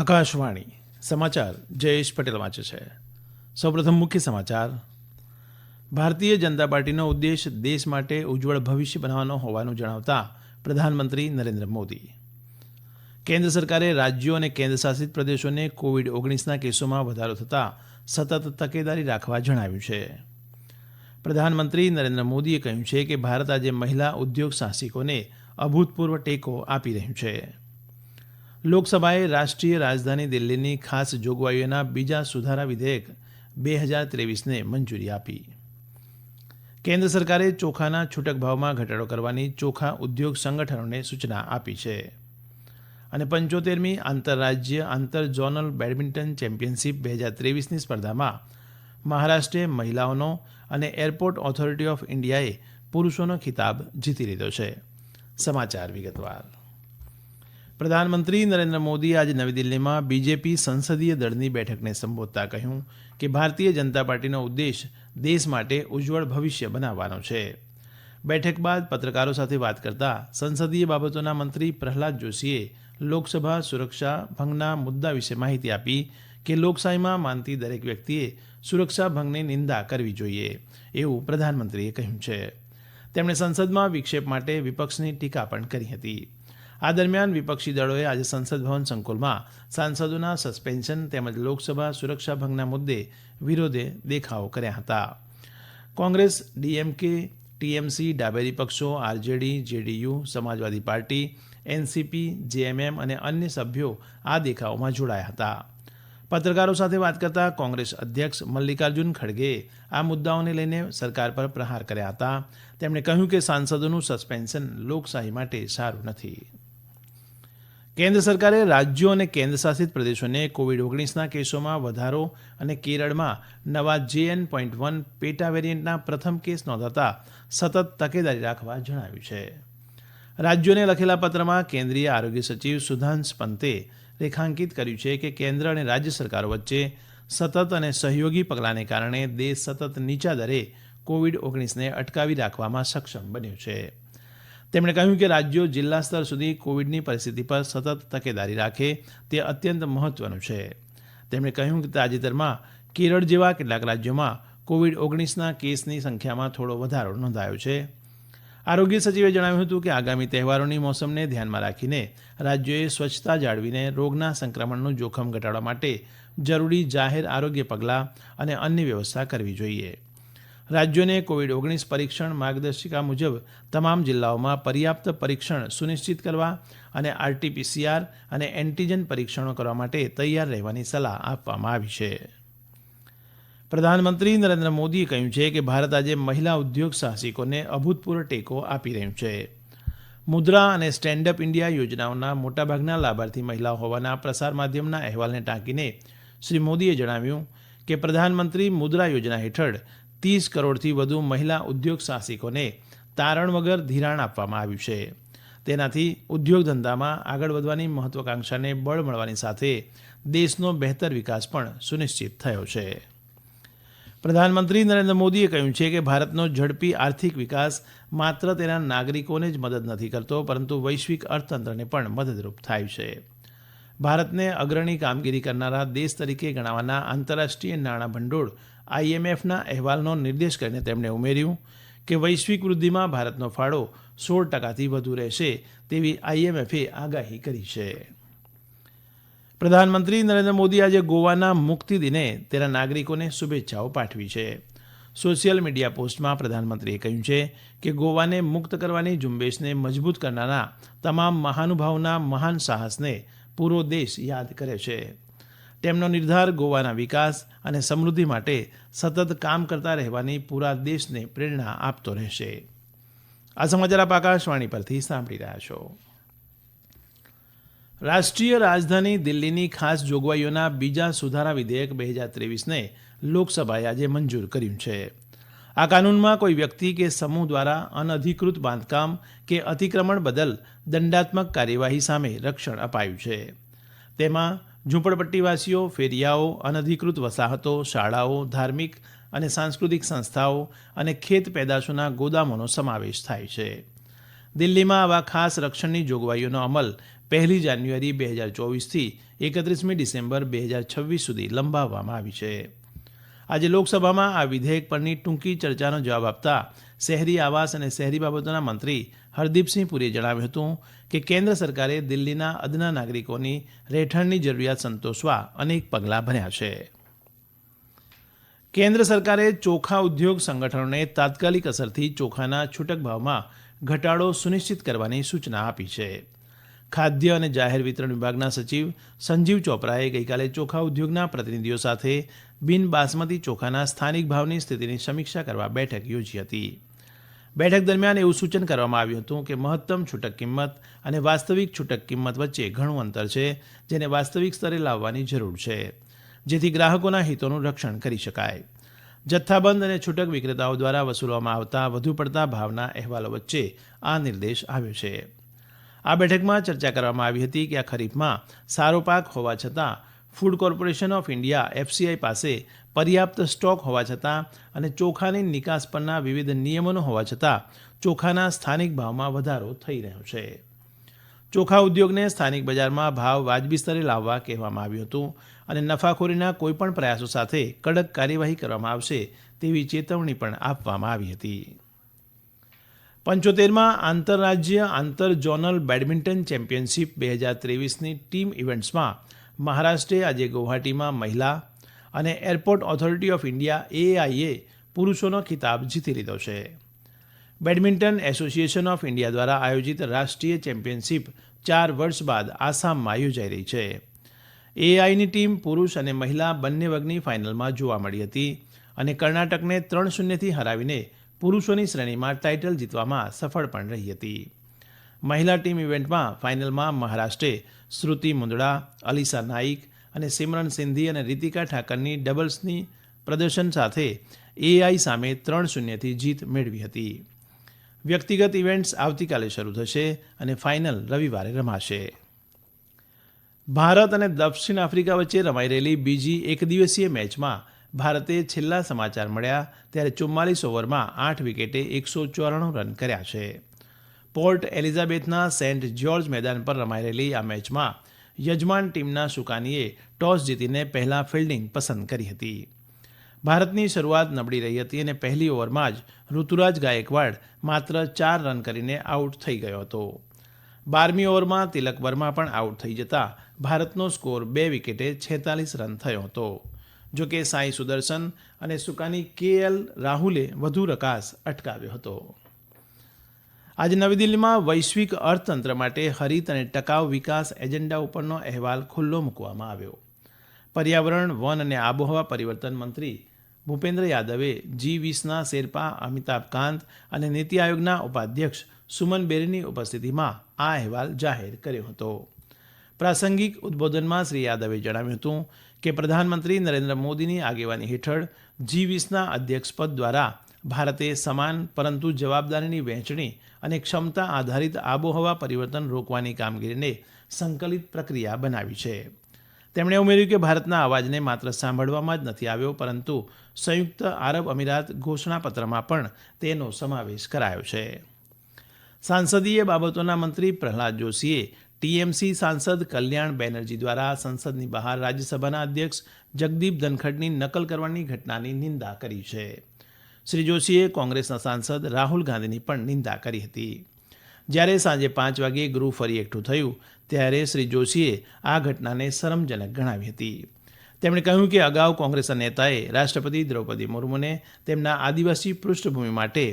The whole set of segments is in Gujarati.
આકાશવાણી સમાચાર જયેશ પટેલ વાંચે છે. સૌપ્રથમ મુખ્ય સમાચાર. ભારતીય જનતા પાર્ટીનો ઉદ્દેશ દેશ માટે ઉજ્જવળ ભવિષ્ય બનાવવાનો હોવાનું જણાવતા પ્રધાનમંત્રી નરેન્દ્ર મોદી. કેન્દ્ર સરકારે રાજ્યો અને કેન્દ્રશાસિત પ્રદેશોને કોવિડ-19ના કેસોમાં વધારો થતાં સતત તકેદારી રાખવા જણાવ્યું છે. પ્રધાનમંત્રી નરેન્દ્ર મોદીએ કહ્યું છે કે ભારત આજે મહિલા ઉદ્યોગ સાહસિકોને અભૂતપૂર્વ ટેકો આપી રહ્યું છે. લોકસભાએ રાષ્ટ્રીય રાજધાની દિલ્હીની ખાસ જોગવાઈઓના બીજા સુધારા વિધેયક 2023ને મંજૂરી આપી. કેન્દ્ર સરકારે ચોખાના છૂટક ભાવમાં ઘટાડો કરવાની ચોખા ઉદ્યોગ સંગઠનોને સૂચના આપી છે. અને 75મી આંતરરાજ્ય આંતર ઝોનલ બેડમિન્ટન ચેમ્પિયનશિપ 2023ની સ્પર્ધામાં મહારાષ્ટ્રે મહિલાઓનો અને એરપોર્ટ ઓથોરિટી ઓફ ઇન્ડિયાએ પુરુષોનો ખિતાબ જીતી લીધો છે. સમાચાર વિગતવાર. પ્રધાનમંત્રી નરેન્દ્ર મોદીએ આજે નવી દિલ્હીમાં બીજેપી સંસદીય દળની બેઠકને સંબોધતા કહ્યું કે ભારતીય જનતા પાર્ટીનો ઉદ્દેશ દેશ માટે ઉજ્જવળ ભવિષ્ય બનાવવાનો છે. બેઠક બાદ પત્રકારો સાથે વાત કરતા સંસદીય બાબતોના મંત્રી પ્રહલાદ જોશીએ લોકસભા સુરક્ષા ભંગના મુદ્દા વિશે માહિતી આપી કે લોકશાહીમાં માનતી દરેક વ્યક્તિએ સુરક્ષા ભંગની નિંદા કરવી જોઈએ એવું પ્રધાનમંત્રીએ કહ્યું છે. તેમણે સંસદમાં વિક્ષેપ માટે વિપક્ષની ટીકા પણ કરી હતી. આ દરમિયાન વિપક્ષી દળોએ આજે સંસદ ભવન સંકુલમાં સાંસદોના સસ્પેન્શન તેમજ લોકસભા સુરક્ષા ભંગના મુદ્દે વિરોધે દેખાવો કર્યા હતા. કોંગ્રેસ, ડીએમકે, ટીએમસી, ડાબેરી પક્ષો, આરજેડી, જેડીયુ, સમાજવાદી પાર્ટી, એનસીપી, જેએમએમ અને અન્ય સભ્યો આ દેખાવોમાં જોડાયા હતા. પત્રકારો સાથે વાત કરતા કોંગ્રેસ અધ્યક્ષ મલ્લિકાર્જુન ખડગેએ આ મુદ્દાઓને લઈને સરકાર પર પ્રહાર કર્યા હતા. તેમણે કહ્યું કે સાંસદોનું સસ્પેન્શન લોકશાહી માટે સારું નથી. કેન્દ્ર સરકારે રાજ્યો અને કેન્દ્રશાસિત પ્રદેશોને કોવિડ-19ના કેસોમાં વધારો અને કેરળમાં નવા JN.1 પેટા વેરિયન્ટના પ્રથમ કેસ નોંધાતા સતત તકેદારી રાખવા જણાવ્યું છે. રાજ્યોને લખેલા પત્રમાં કેન્દ્રીય આરોગ્ય સચિવ સુધાંશ પંતે રેખાંકિત કર્યું છે કે કેન્દ્ર અને રાજ્ય સરકારો વચ્ચે સતત અને સહયોગી પગલાંને કારણે દેશ સતત નીચા દરે કોવિડ-19ને અટકાવી રાખવામાં સક્ષમ બન્યું છે. તેમણે કહ્યું કે રાજ્યો જિલ્લા સ્તર સુધી કોવિડની પરિસ્થિતિ પર સતત તકેદારી રાખે તે અત્યંત મહત્વનું છે. તેમણે કહ્યું કે તાજેતરમાં કેરળ જેવા કેટલાક રાજ્યોમાં કોવિડ-19ના કેસની સંખ્યામાં થોડો વધારો નોંધાયો છે. આરોગ્ય સચિવે જણાવ્યું હતું કે આગામી તહેવારોની મોસમને ધ્યાનમાં રાખીને રાજ્યોએ સ્વચ્છતા જાળવીને રોગના સંક્રમણનું જોખમ ઘટાડવા માટે જરૂરી જાહેર આરોગ્ય પગલાં અને અન્ય વ્યવસ્થા કરવી જોઈએ. રાજ્યોને કોવિડ-19 પરીક્ષણ માર્ગદર્શિકા મુજબ તમામ જિલ્લાઓમાં પર્યાપ્ત પરીક્ષણ સુનિશ્ચિત કરવા અને RT-PCR અને એન્ટીજન પરીક્ષણો કરવા માટે તૈયાર રહેવાની સલાહ આપવામાં આવી છે. પ્રધાનમંત્રી નરેન્દ્ર મોદીએ કહ્યું છે કે ભારત આજે મહિલા ઉદ્યોગ સાહસિકોને અભૂતપૂર્વ ટેકો આપી રહ્યું છે. મુદ્રા અને સ્ટેન્ડ અપ ઇન્ડિયા યોજનાઓના મોટાભાગના લાભાર્થી મહિલાઓ હોવાના પ્રસાર માધ્યમના અહેવાલને ટાંકીને શ્રી મોદીએ જણાવ્યું કે પ્રધાનમંત્રી મુદ્રા યોજના હેઠળ 30 કરોડથી વધુ મહિલા ઉદ્યોગ સાહસિકોને તારણ વગર ધિરાણ આપવામાં આવ્યું છે. તેનાથી ઉદ્યોગ ધંધામાં આગળ વધવાની મહત્વાકાંક્ષાને બળ મળવાની સાથે દેશનો બહેતર વિકાસ પણ સુનિશ્ચિત થયો છે. પ્રધાનમંત્રી નરેન્દ્ર મોદીએ કહ્યું છે કે ભારતનો ઝડપી આર્થિક વિકાસ માત્ર તેના નાગરિકોને જ મદદ નથી કરતો પરંતુ વૈશ્વિક અર્થતંત્રને પણ મદદરૂપ થાય છે. ભારતને અગ્રણી કામગીરી કરનારા દેશ તરીકે ગણાવવાના આંતરરાષ્ટ્રીય નાણાં ભંડોળ IMFના અહેવાલનો નિર્દેશ કરીને તેમણે ઉમેર્યું કે વૈશ્વિક વૃદ્ધિમાં ભારતનો ફાળો 16%થી વધુ રહેશે તેવી IMFએ આગાહી કરી છે. પ્રધાનમંત્રી નરેન્દ્ર મોદી આજે ગોવાના મુક્તિ દિને તેના નાગરિકોને શુભેચ્છાઓ પાઠવી છે. સોશિયલ મીડિયા પોસ્ટમાં પ્રધાનમંત્રીએ કહ્યું છે કે ગોવાને મુક્ત કરવાની ઝુંબેશને મજબૂત કરનારા તમામ મહાનુભાવોના મહાન સાહસને પૂરો દેશ યાદ કરે છે. તેમનો નિર્ધાર ગોવાના વિકાસ અને સમૃદ્ધિ માટે સતત કામ કરતા રહેવાની પૂરા દેશને પ્રેરણા આપતો રહેશે. આ સમાચાર આપ આકાશવાણી પરથી સાંભળી રહ્યા છો. રાષ્ટ્રીય રાજધાની દિલ્હીની ખાસ જોગવાઈઓના બીજા સુધારા વિધેયક 2023ને લોકસભાએ આજે મંજૂર કર્યું છે. આ કાનૂનમાં કોઈ વ્યક્તિ કે સમૂહ દ્વારા અનધિકૃત બાંધકામ કે અતિક્રમણ બદલ દંડાત્મક કાર્યવાહી સામે રક્ષણ અપાયું છે. તેમાં ઝૂંપડપટ્ટીવાસીઓ, ફેરિયાઓ, અનધિકૃત વસાહતો, શાળાઓ, ધાર્મિક અને સાંસ્કૃતિક સંસ્થાઓ અને ખેત પેદાશોના ગોદામોનો સમાવેશ થાય છે. દિલ્હીમાં આવા ખાસ રક્ષણની જોગવાઈઓનો અમલ 1 જાન્યુઆરી 2024થી 31 ડિસેમ્બર 2026 સુધી લંબાવવામાં આવી છે. આજે લોકસભામાં આ વિધેયક પરની ટૂંકી ચર્ચાનો જવાબ આપતા શહેરી આવાસ અને શહેરી બાબતોના મંત્રી હરદીપસિંહ પુરીએ જણાવ્યું હતું કે કેન્દ્ર સરકારે દિલ્હીના અદના નાગરિકોની રહેઠાણની જરૂરિયાત સંતોષવા અનેક પગલાં ભર્યા છે. કેન્દ્ર સરકારે ચોખા ઉદ્યોગ સંગઠનોને તાત્કાલિક અસરથી ચોખાના છૂટક ભાવમાં ઘટાડો સુનિશ્ચિત કરવાની સૂચના આપી છે. ખાદ્ય અને જાહેર વિતરણ વિભાગના સચિવ સંજીવ ચોપરાએ ગઈકાલે ચોખા ઉદ્યોગના પ્રતિનિધિઓ સાથે બિન બાસમતી ચોખાના સ્થાનિક ભાવની સ્થિતિની સમીક્ષા કરવા બેઠક યોજી હતી. બેઠક દરમિયાન એવું સૂચન કરવામાં આવ્યું હતું કે મહત્તમ છૂટક કિંમત અને વાસ્તવિક છૂટક કિંમત વચ્ચે ઘણું અંતર છે, જેને વાસ્તવિક સ્તરે લાવવાની જરૂર છે, જેથી ગ્રાહકોના હિતોનું રક્ષણ કરી શકાય. જથ્થાબંધ અને છૂટક વિક્રેતાઓ દ્વારા વસૂલવામાં આવતા વધુ પડતા ભાવના અહેવાલો વચ્ચે આ નિર્દેશ આવ્યો છે. આ બેઠકમાં ચર્ચા કરવામાં આવી હતી કે આ ખરીફમાં સારો પાક હોવા છતાં food corporation of India FCI પાસે પર્યાપ્ત સ્ટોક હોવા છતાં અને ચોખાની નિકાસ પરના વિવિધ નિયમનો હોવા છતાં ચોખાના સ્થાનિક ભાવમાં વધારો થઈ રહ્યો છે. ચોખા ઉદ્યોગને સ્થાનિક બજારમાં ભાવ વાજબી સ્તરે લાવવા કહેવામાં આવ્યું હતું અને નફાખોરીના કોઈપણ પ્રયાસો સાથે કડક કાર્યવાહી કરવામાં આવશે તેવી ચેતવણી પણ આપવામાં આવી હતી. 75માં આંતરરાજ્ય આંતર ઝોનલ બેડમિન્ટન ચેમ્પિયનશિપ 2023ની ટીમ ઇવેન્ટ્સમાં મહારાષ્ટ્રે આજે ગુવાહાટીમાં મહિલા અને એરપોર્ટ ઓથોરિટી ઓફ ઇન્ડિયા AAIએ પુરુષોનો ખિતાબ જીતી લીધો છે. બેડમિન્ટન એસોસિએશન ઓફ ઇન્ડિયા દ્વારા આયોજિત રાષ્ટ્રીય ચેમ્પિયનશિપ 4 વર્ષ બાદ આસામમાં યોજાઈ રહી છે. AAIની ટીમ પુરુષ અને મહિલા બંને વર્ગની ફાઇનલમાં જોવા મળી હતી અને કર્ણાટકને 3-0થી હરાવીને પુરુષોની શ્રેણીમાં ટાઇટલ જીતવામાં સફળ પણ રહી હતી. મહિલા ટીમ ઇવેન્ટમાં ફાઇનલમાં મહારાષ્ટ્રે શ્રુતિ મુંદડા, અલીસા નાઇક અને સિમરન સિંધી અને રીતિકા ઠાકરની ડબલ્સની પ્રદર્શન સાથે AI સામે 3-0થી જીત મેળવી હતી. વ્યક્તિગત ઇવેન્ટ્સ આવતીકાલે શરૂ થશે અને ફાઇનલ રવિવારે રમાશે. ભારત અને દક્ષિણ આફ્રિકા વચ્ચે રમાઈ રહેલી બીજી એકદિવસીય મેચમાં ભારતે છેલ્લા સમાચાર મળ્યા ત્યારે 44 ઓવરમાં 8 વિકેટે 194 રન કર્યા છે. પોર્ટ એલિઝાબેથના સેન્ટ જ્યોર્જ મેદાન પર રમાઈ રહેલી આ મેચમાં યજમાન ટીમના સુકાનીએ ટોસ જીતીને પહેલા ફિલ્ડિંગ પસંદ કરી હતી. ભારતની શરૂઆત નબળી રહી હતી અને પહેલી ઓવરમાં જ ઋતુરાજ ગાયકવાડ માત્ર 4 રન કરીને આઉટ થઈ ગયો હતો. 12મી ઓવરમાં તિલક વર્મા પણ આઉટ થઈ જતા ભારતનો સ્કોર 2 વિકેટે 46 રન થયો હતો. જોકે સાઈ સુદર્શન અને સુકાની KL રાહુલે વધુ રકાસ અટકાવ્યો હતો. આજે નવી દિલ્હીમાં વૈશ્વિક અર્થતંત્ર માટે હરિત અને ટકાઉ વિકાસ એજન્ડા ઉપરનો અહેવાલ ખુલ્લો મૂકવામાં આવ્યો. પર્યાવરણ, વન અને આબોહવા પરિવર્તન મંત્રી ભૂપેન્દ્ર યાદવે G20ના શેરપા અમિતાભ કાંત અને નીતિ આયોગના ઉપાધ્યક્ષ સુમન બેરીની ઉપસ્થિતિમાં આ અહેવાલ જાહેર કર્યો હતો. પ્રાસંગિક ઉદ્બોધનમાં શ્રી યાદવે જણાવ્યું હતું કે પ્રધાનમંત્રી નરેન્દ્ર મોદીની આગેવાની હેઠળ G20ના અધ્યક્ષપદ દ્વારા ભારતે સમાન પરંતુ જવાબદારીની વહેંચણી અને ક્ષમતા આધારિત આબોહવા પરિવર્તન રોકવાની કામગીરીને સંકલિત પ્રક્રિયા બનાવી છે. તેમણે ઉમેર્યું કે ભારતના અવાજને માત્ર સાંભળવામાં જ નથી આવ્યો, પરંતુ સંયુક્ત આરબ અમીરાત ઘોષણાપત્રમાં પણ તેનો સમાવેશ કરાયો છે. સાંસદીય બાબતોના મંત્રી પ્રહલાદ જોશીએ TMC સાંસદ કલ્યાણ બેનર્જી દ્વારા સંસદની બહાર રાજ્યસભાના અધ્યક્ષ જગદીપ ધનખડની નકલ કરવાની ઘટનાની નિંદા કરી છે. શ્રી જોશીએ કોંગ્રેસના સાંસદ રાહુલ ગાંધીની પણ નિંદા કરી હતી. જ્યારે સાંજે 5 વાગ્યે ગૃહ ફરી એકઠું થયું ત્યારે શ્રી જોશીએ આ ઘટનાને શરમજનક ગણાવી હતી. તેમણે કહ્યું કે અગાઉ કોંગ્રેસના નેતાએ રાષ્ટ્રપતિ દ્રૌપદી મુર્મુને તેમના આદિવાસી પૃષ્ઠભૂમિ માટે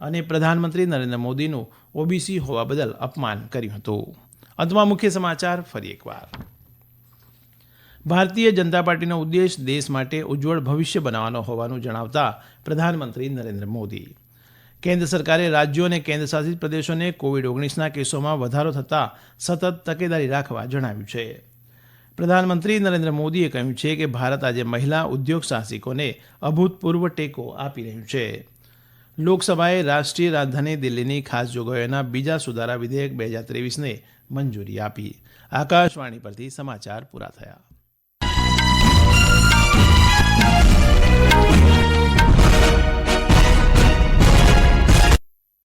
અને પ્રધાનમંત્રી નરેન્દ્ર મોદીનું OBC હોવા બદલ અપમાન કર્યું હતું. અંતમાં મુખ્ય સમાચાર ફરી એકવાર. ભારતીય જનતા પાર્ટીનો ઉદ્દેશ દેશ માટે ઉજ્જવળ ભવિષ્ય બનાવવાનો હોવાનું જણાવતા પ્રધાનમંત્રી નરેન્દ્ર મોદી. કેન્દ્ર સરકારે રાજ્યો અને કેન્દ્રશાસિત પ્રદેશોને COVID-19ના કેસોમાં વધારો થતાં સતત તકેદારી રાખવા જણાવ્યું છે. પ્રધાનમંત્રી નરેન્દ્ર મોદીએ કહ્યું છે કે ભારત આજે મહિલા ઉદ્યોગ સાહસિકોને અભૂતપૂર્વ ટેકો આપી રહ્યું છે. લોકસભાએ રાષ્ટ્રીય રાજધાની દિલ્હીની ખાસ જોગવાઈઓના બીજા સુધારા વિધેયક 2023ને મંજૂરી આપી. આકાશવાણી પરથી સમાચાર પૂરા થયા.